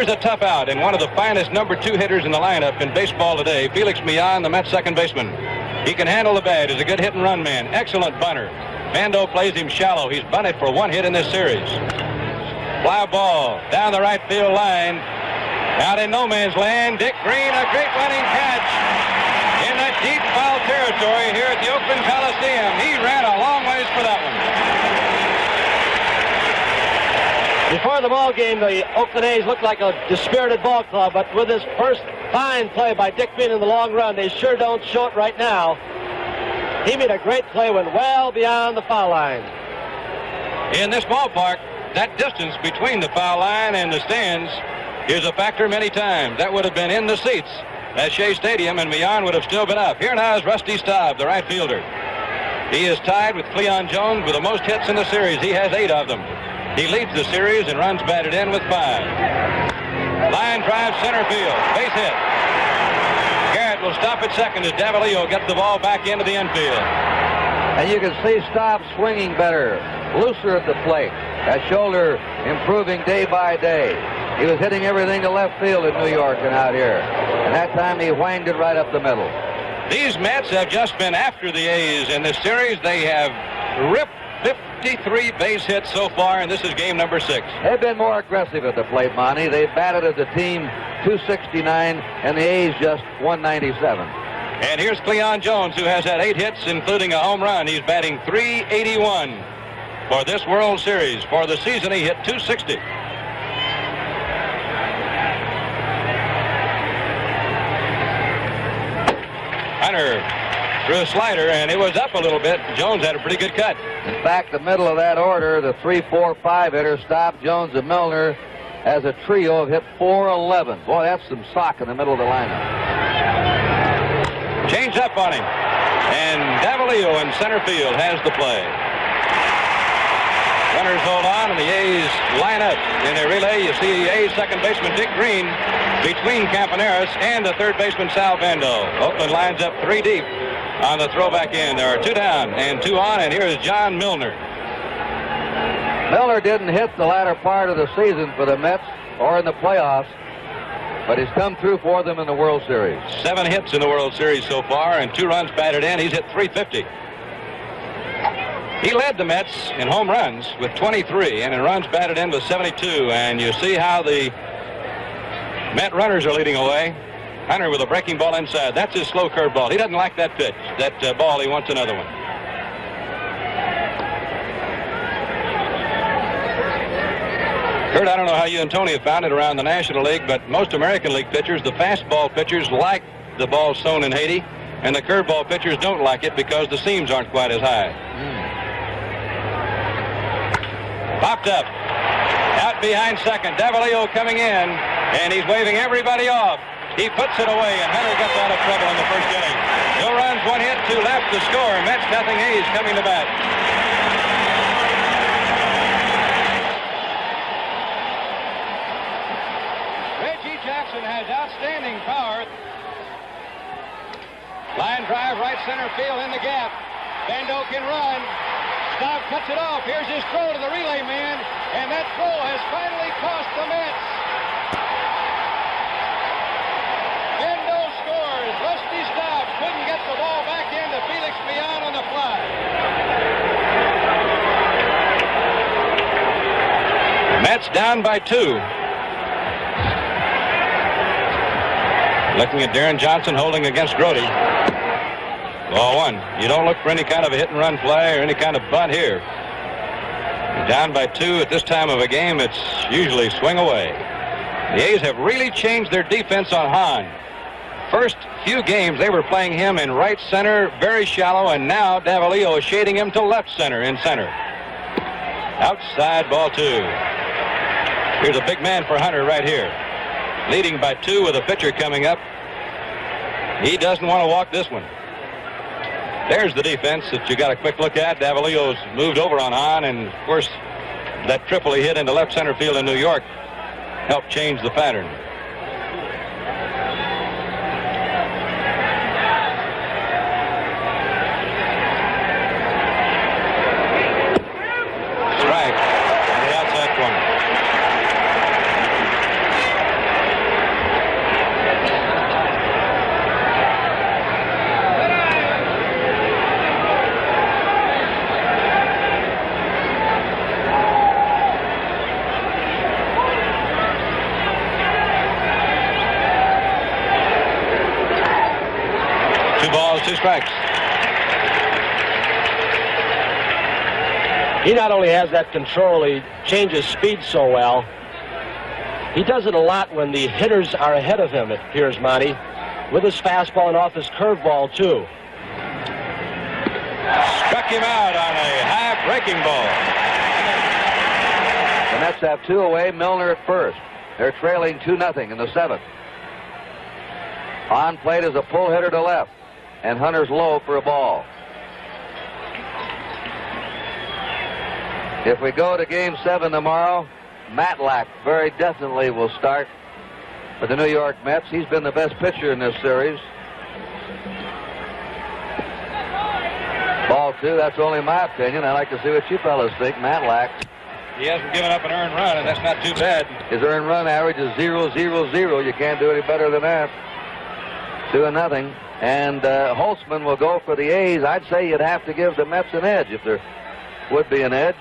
Here's a tough out, and one of the finest #2 hitters in the lineup in baseball today, Felix Millan, the Mets second baseman. He can handle the bat. He's a good hit-and-run man. Excellent bunter. Bando plays him shallow. He's bunted for 1 hit in this series. Fly ball down the right field line. Out in no man's land, Dick Green, a great running catch in that deep foul territory here at the Oakland Coliseum. He ran a long ways for that one. Before the ball game, the Oakland A's looked like a dispirited ball club, but with this first fine play by Dick Green in the long run, they sure don't show it right now. He made a great play, went well beyond the foul line. In this ballpark, that distance between the foul line and the stands is a factor many times. That would have been in the seats at Shea Stadium, and Millan would have still been up. Here now is Rusty Staub, the right fielder. He is tied with Cleon Jones with the most hits in the series. He has 8 of them. He leads the series and runs batted in with 5. Line drive center field. Base hit. Garrett will stop at second as Davalillo gets the ball back into the infield. And you can see Staub swinging better, looser at the plate. That shoulder improving day by day. He was hitting everything to left field in New York and out here. And that time he whanged it right up the middle. These Mets have just been after the A's in this series. They have ripped 53 base hits so far, and this is game number 6. They've been more aggressive at the plate, Monty. They've batted as a team 269, and the A's just 197. And here's Cleon Jones, who has had 8 hits, including a home run. He's batting .381 for this World Series. For the season, he hit .260. Hunter threw a slider, and it was up a little bit. Jones had a pretty good cut. In fact, the middle of that order, the 3, 4, 5 hitter, Staub, Jones, and Milner, as a trio, have hit .411. Boy, that's some sock in the middle of the lineup. Change up on him. And Davalillo in center field has the play. Runners hold on, and the A's line up in a relay. You see A's second baseman Dick Green between Campaneris and the third baseman Sal Bando. Oakland lines up 3 deep on the throwback end. There are 2 down and 2 on, and here is John Milner. Milner didn't hit the latter part of the season for the Mets or in the playoffs, but he's come through for them in the World Series. 7 hits in the World Series so far and 2 runs batted in. He's hit .350. He led the Mets in home runs with 23 and in runs batted in with 72. And you see how the Met runners are leading away. Hunter with a breaking ball inside. That's his slow curveball. He doesn't like that pitch, that ball. He wants another one. Kurt, I don't know how you and Tony have found it around the National League, but most American League pitchers, the fastball pitchers, like the ball sown in Haiti, and the curveball pitchers don't like it because the seams aren't quite as high. Popped up. Out behind second. Davalillo coming in, and he's waving everybody off. He puts it away, and Hunter gets out of trouble in the first inning. No runs, 1 hit, 2 left to score. Mets nothing, A's coming to bat. Reggie Jackson has outstanding power. Line drive, right center field in the gap. Bando can run. Staub cuts it off. Here's his throw to the relay man, and that throw has finally cost the Mets. Bando scores. Rusty Staub couldn't get the ball back into Felix Millan on the fly. Mets down by 2. Looking at Darren Johnson holding against Grody. Ball 1. You don't look for any kind of a hit-and-run play or any kind of bunt here. You're down by 2 at this time of a game. It's usually swing away. The A's have really changed their defense on Hahn. First few games, they were playing him in right center, very shallow, and now Davalillo is shading him to left center in center. Outside, ball 2. Here's a big man for Hunter right here. Leading by 2 with a pitcher coming up. He doesn't want to walk this one. There's the defense that you got a quick look at. Davalillo's moved over on Hahn, and of course, that triple he hit into left center field in New York helped change the pattern. Strike on the outside corner. 2 balls, 2 strikes. He not only has that control, he changes speed so well. He does it a lot when the hitters are ahead of him, it appears, Monty, with his fastball and off his curveball, too. Struck him out on a high breaking ball. The Mets have 2 away, Milner at first. They're trailing 2-0 in the 7th. On plate is a pull hitter to left, and Hunter's low for a ball. If we go to Game 7 tomorrow, Matlack very definitely will start for the New York Mets. He's been the best pitcher in this series. Ball 2, that's only my opinion. I'd like to see what you fellas think. Matlack. He hasn't given up an earned run, and that's not too bad. His earned run average is 0-0-0. You can't do any better than that. 2-0. And Holtzman will go for the A's. I'd say you'd have to give the Mets an edge if there would be an edge.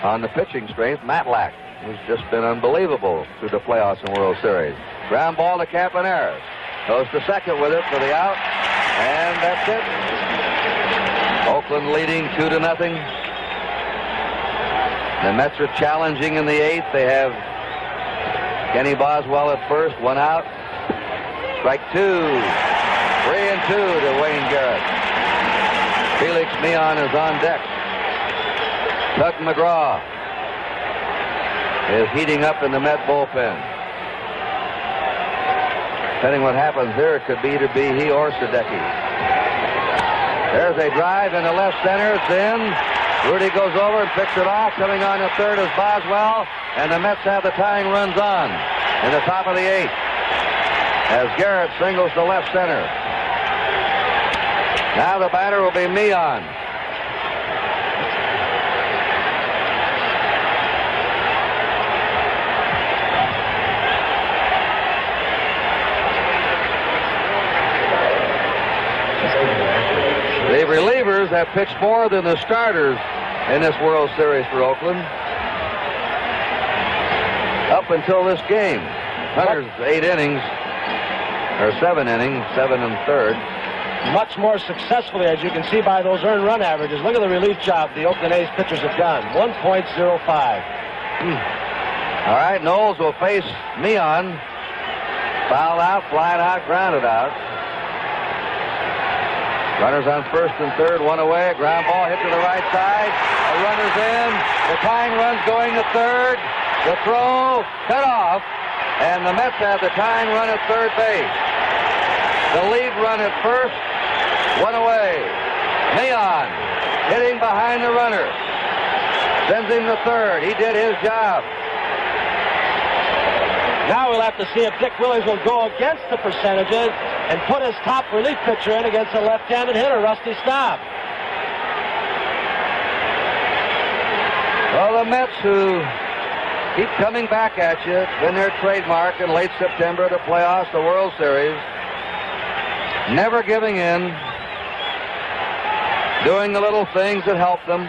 On the pitching strength, Matlack, who's just been unbelievable through the playoffs and World Series. Ground ball to Campaneris. Goes to second with it for the out. And that's it. Oakland leading 2-0. The Mets are challenging in the 8th. They have Kenny Boswell at first, 1 out. Strike 2. 3-2 to Wayne Garrett. Felix Meehan is on deck. Doug McGraw is heating up in the Met bullpen. Depending what happens here, it could be either he or Sadecki. There's a drive into left center. It's in. Rudy goes over and picks it off. Coming on to third is Boswell. And the Mets have the tying runs on in the top of the 8th. As Garrett singles to left center. Now the batter will be Meehan. The relievers have pitched more than the starters in this World Series for Oakland. Up until this game. Hunter's 8 innings, or 7 innings, 7 1/3. Much more successfully, as you can see by those earned run averages. Look at the relief job the Oakland A's pitchers have done. 1.05. All right, Knowles will face Meehan. Fouled out, flying out, grounded out. Runners on first and third, 1 away. A ground ball hit to the right side. The runner's in. The tying run's going to third. The throw cut off. And the Mets have the tying run at third base. The lead run at first, 1 away. Meehan hitting behind the runner. Sends him to third. He did his job. Now we'll have to see if Dick Williams will go against the percentages and put his top relief pitcher in against a left-handed hitter, Rusty Staub. Well, the Mets, who keep coming back at you, it's been their trademark in late September, the playoffs, the World Series, never giving in, doing the little things that help them.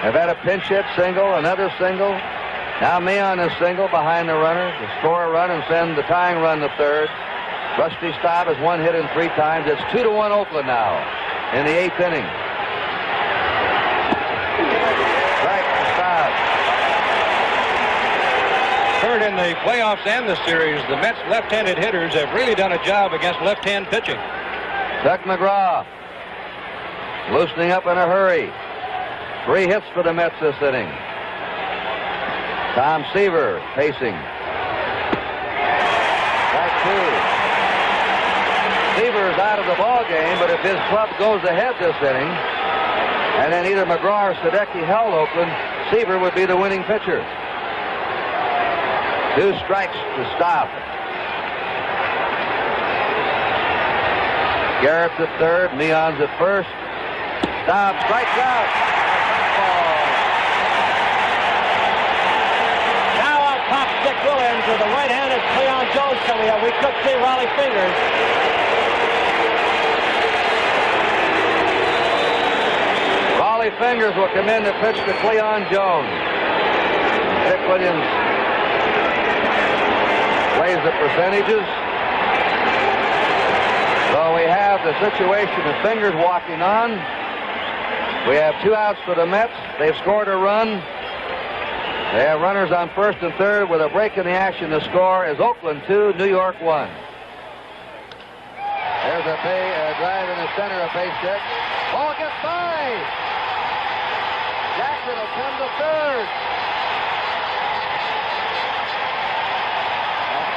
They've had a pinch hit single, another single. Now Meehan is single behind the runner to score a run and send the tying run to third. Rusty Staub has 1 hit in 3 times. It's 2-1 Oakland now in the 8th inning. Strike to Staub. Third in the playoffs and the series, the Mets left-handed hitters have really done a job against left-hand pitching. Doug McGraw loosening up in a hurry. 3 hits for the Mets this inning. Tom Seaver pacing. Strike 2. Seaver's out of the ball game, but if his club goes ahead this inning, and then either McGraw or Sadecki held Oakland, Seaver would be the winning pitcher. 2 strikes to stop. Garrett's at third, Meehan's at first. Staub strikes out. Dick Williams with a right-handed Cleon Jones coming up. We could see Rollie Fingers. Rollie Fingers will come in to pitch to Cleon Jones. Dick Williams plays the percentages. with the situation of Fingers walking on. We have 2 outs for the Mets. They've scored a run. They have runners on first and third with a break in the action. The score is Oakland 2, New York 1. There's a drive in the center, a base hit. Ball gets by. Jackson will come to third.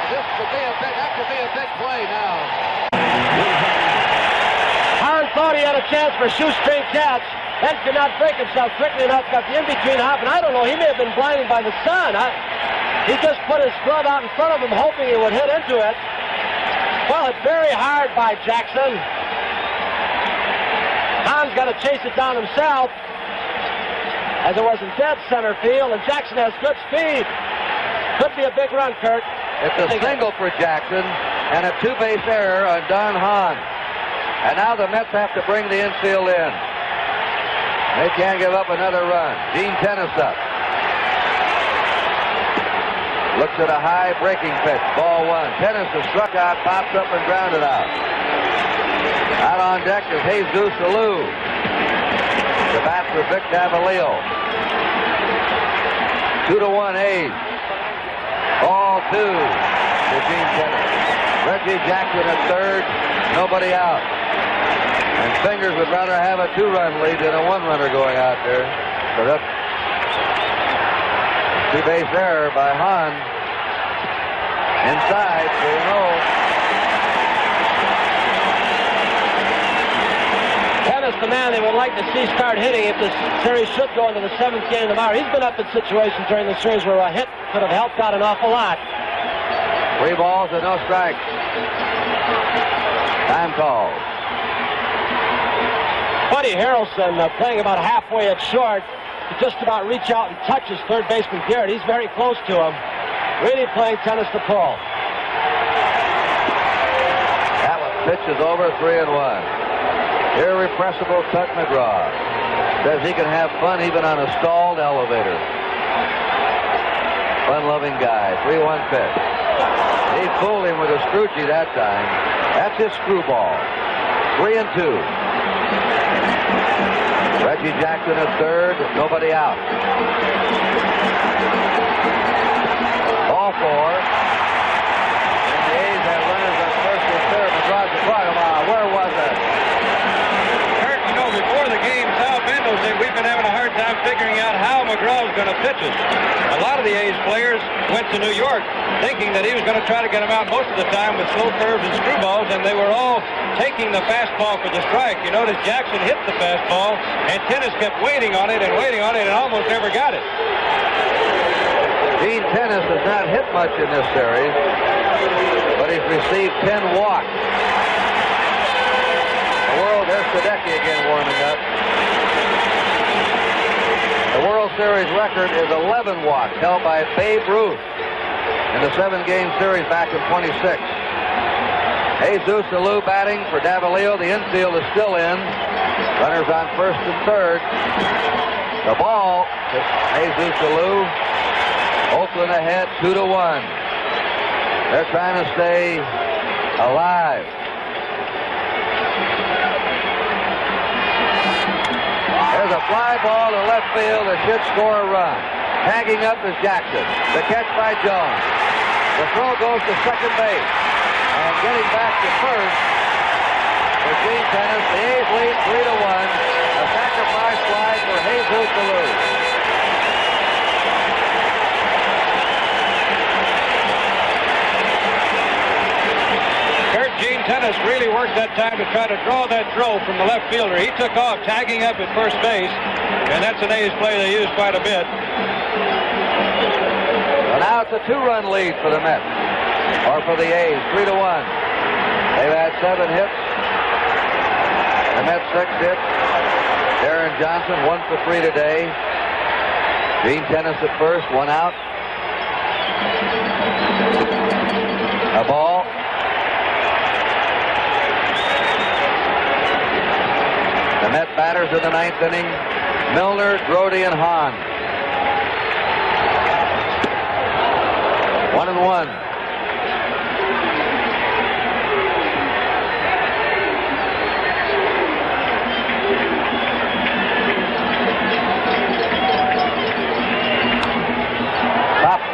That could be a big play now. Hahn thought he had a chance for shoestring catch. Then could not break himself quickly enough. Got the in-between hop, and I don't know. He may have been blinded by the sun. He just put his glove out in front of him, hoping he would hit into it. Well, it's very hard by Jackson. Hahn's got to chase it down himself, as it was in dead center field, and Jackson has good speed. Could be a big run, Kurt. It's a single for Jackson and a 2-base error on Don Hahn. And now the Mets have to bring the infield in. They can't give up another run. Gene Tennis up. Looks at a high breaking pitch. Ball 1. Tennis is struck out, pops up and grounded out. Out on deck is Jesus Alou. The bat for Vic Davalillo. 2-1 A's. Ball 2 to Gene Tennis. Reggie Jackson at third. Nobody out. And Fingers would rather have a 2-run lead than a 1-runner going out there. So that's 2-base error by Hahn. Inside, 3-0. Tennis, the man they would like to see start hitting if this series should go into the 7th game tomorrow. He's been up in situations during the series where a hit could have helped out an awful lot. 3 balls and no strikes. Time call. Buddy Harrelson playing about halfway at short to just about reach out and touch his third baseman Garrett. He's very close to him. Really playing tennis to pull. That one pitch is over, 3-1. Irrepressible Tut McGraw says he can have fun even on a stalled elevator. Fun-loving guy. 3-1 pitch. He fooled him with a screwgee that time. That's his screwball. 3-2. Reggie Jackson at third. Nobody out. Ball 4. And the A's have runners on first and third. McGraw's the clock. Where was it? Kurt, before the game, Sal Bendo said we've been having a hard time figuring out how McGraw's going to pitch us. A lot of the A's players went to New York thinking that he was going to try to get them out most of the time with slow curves and screwballs, and they were all taking the fastball for the strike. You notice Jackson hit the fastball, and Tennis kept waiting on it and almost never got it. Gene Tennis has not hit much in this series, but he's received 10 walks. There's Sadecki again warming up. The World Series record is 11 walks, held by Babe Ruth in the 7-game series back in 26. Jesus Alou batting for Davalillo. The infield is still in. Runners on first and third. The ball to Jesus Alou. Oakland ahead 2-1. They're trying to stay alive. There's a fly ball to left field that should score a run. Tagging up is Jackson. The catch by Jones. The throw goes to second base. And getting back to first for Gene Tennis. The A's lead 3-1. A sacrifice fly for Jesus Alou. Gene Tennis really worked that time to try to draw that throw from the left fielder. He took off, tagging up at first base, and that's an A's play they use quite a bit. Well, now it's a 2-run lead for the Mets, or for the A's, 3-1. They've had 7 hits. The Mets 6 hits. Darren Johnson 1 for 3 today. Gene Tennis at first, 1 out. A ball. The Met batters in the 9th inning, Milner, Grody, and Hahn. 1-1.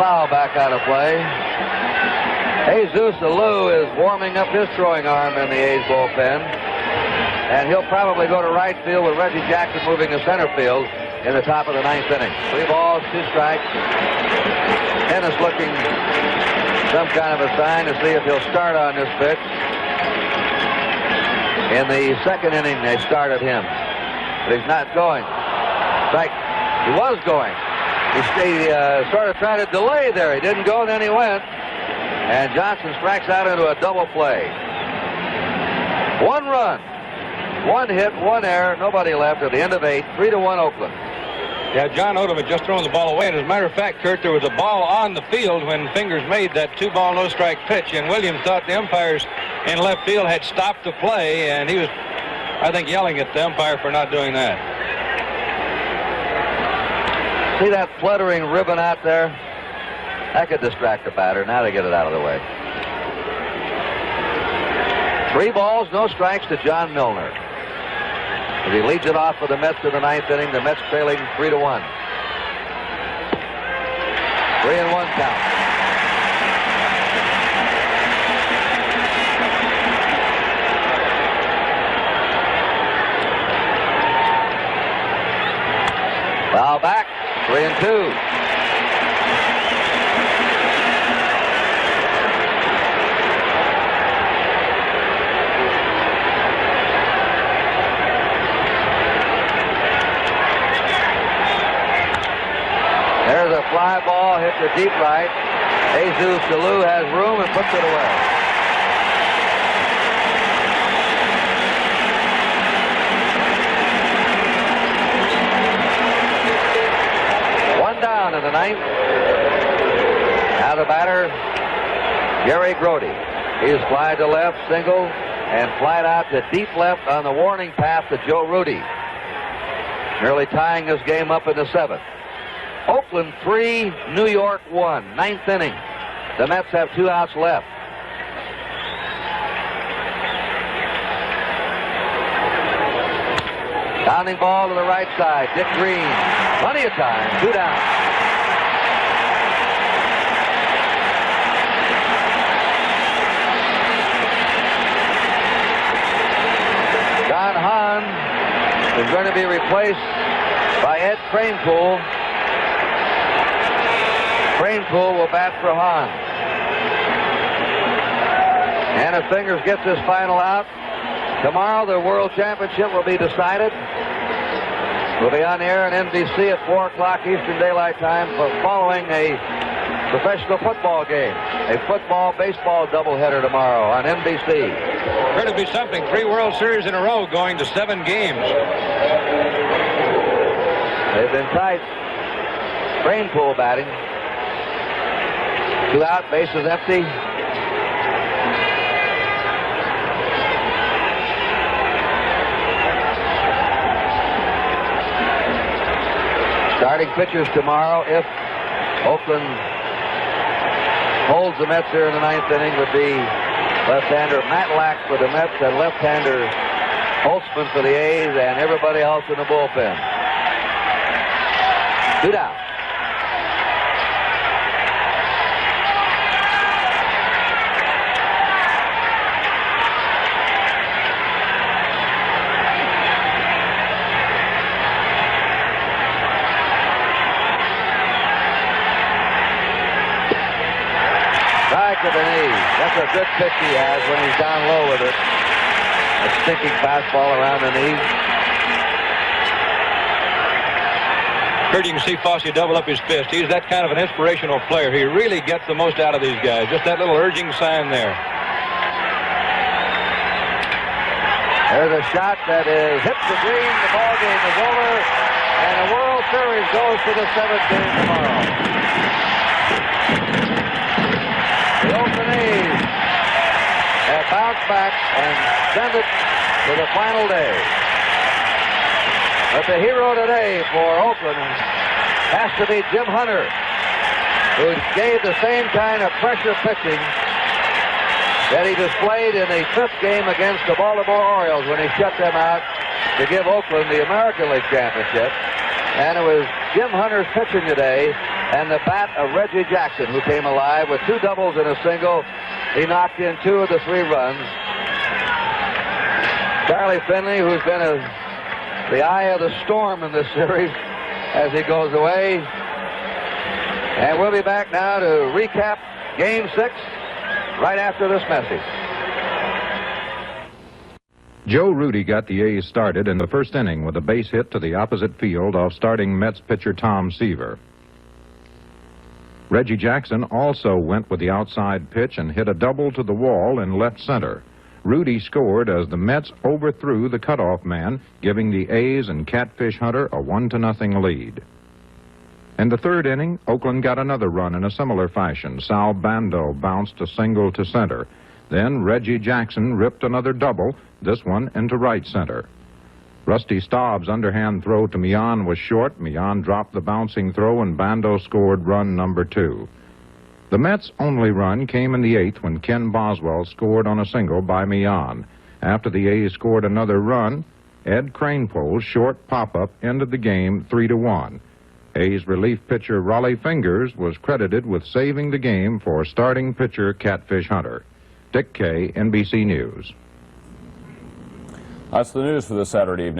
foul back out of play. Jesus Alou is warming up his throwing arm in the A's bullpen. And he'll probably go to right field with Reggie Jackson moving to center field in the top of the 9th inning. 3 balls, 2 strikes. Ennis looking some kind of a sign to see if he'll start on this pitch. In the 2nd inning, they started him. But he's not going. In fact, he was going. He sort of tried to delay there. He didn't go, and then he went. And Johnson strikes out into a double play. 1 run, 1 hit, 1 error, nobody left at the end of 8. 3-1 Oakland. Yeah, John Odom had just thrown the ball away. And as a matter of fact, Kurt, there was a ball on the field when Fingers made that 2-ball, no-strike pitch. And Williams thought the umpires in left field had stopped the play. And he was, I think, yelling at the umpire for not doing that. See that fluttering ribbon out there? That could distract the batter. Now they get it out of the way. 3 balls, no strikes to John Milner. As he leads it off for the Mets in the 9th inning, the Mets trailing 3-1. 3-1 count. Foul back, 3-2. There's a fly ball hit to deep right. Jesus Alou has room and puts it away. One down in the 9th. Now the batter, Gary Grody. He's flied to left, single, and flied out to deep left on the warning path to Joe Rudy. Nearly tying this game up in the 7th. Oakland 3, New York 1. 9th inning. The Mets have 2 outs left. Pounding ball to the right side. Dick Green. Plenty of time. 2 down. John Hahn is going to be replaced by Ed Kranepool. Kranepool will bat for Hahn. And if Fingers gets this final out, tomorrow the World Championship will be decided. We'll be on the air on NBC at 4 o'clock Eastern Daylight Time following a professional football game. A football-baseball doubleheader tomorrow on NBC. Sure to be something. 3 World Series in a row going to 7 games. They've been tight. Kranepool batting. 2 out, bases empty. Starting pitchers tomorrow, if Oakland holds the Mets here in the 9th inning, would be left-hander Matlack for the Mets and left-hander Holtzman for the A's and everybody else in the bullpen. 2 down. To the knee. That's a good pitch he has when he's down low with it. A stinking fastball around the knee. Kurt, you can see Fosse double up his fist. He's that kind of an inspirational player. He really gets the most out of these guys. Just that little urging sign there. There's a shot that is hit the green. The ball game is over. And the World Series goes to the 7th game tomorrow. The Oakland A's have bounced back and send it to the final day. But the hero today for Oakland has to be Jim Hunter, who gave the same kind of pressure pitching that he displayed in the 5th game against the Baltimore Orioles when he shut them out to give Oakland the American League Championship. And it was Jim Hunter's pitching today and the bat of Reggie Jackson, who came alive with 2 doubles and a single. He knocked in 2 of the 3 runs. Charlie Finley, who's been the eye of the storm in this series as he goes away. And we'll be back now to recap Game 6 right after this message. Joe Rudi got the A's started in the first inning with a base hit to the opposite field off starting Mets pitcher Tom Seaver. Reggie Jackson also went with the outside pitch and hit a double to the wall in left center. Rudi scored as the Mets overthrew the cutoff man, giving the A's and Catfish Hunter a 1-0 lead. In the third inning, Oakland got another run in a similar fashion. Sal Bando bounced a single to center. Then Reggie Jackson ripped another double, this one into right center. Rusty Staub's underhand throw to Millan was short. Millan dropped the bouncing throw, and Bando scored run number 2. The Mets' only run came in the 8th when Ken Boswell scored on a single by Millan. After the A's scored another run, Ed Kranepole's short pop-up ended the game 3-1. A's relief pitcher Raleigh Fingers was credited with saving the game for starting pitcher Catfish Hunter. Dick Kay, NBC News. That's the news for this Saturday evening.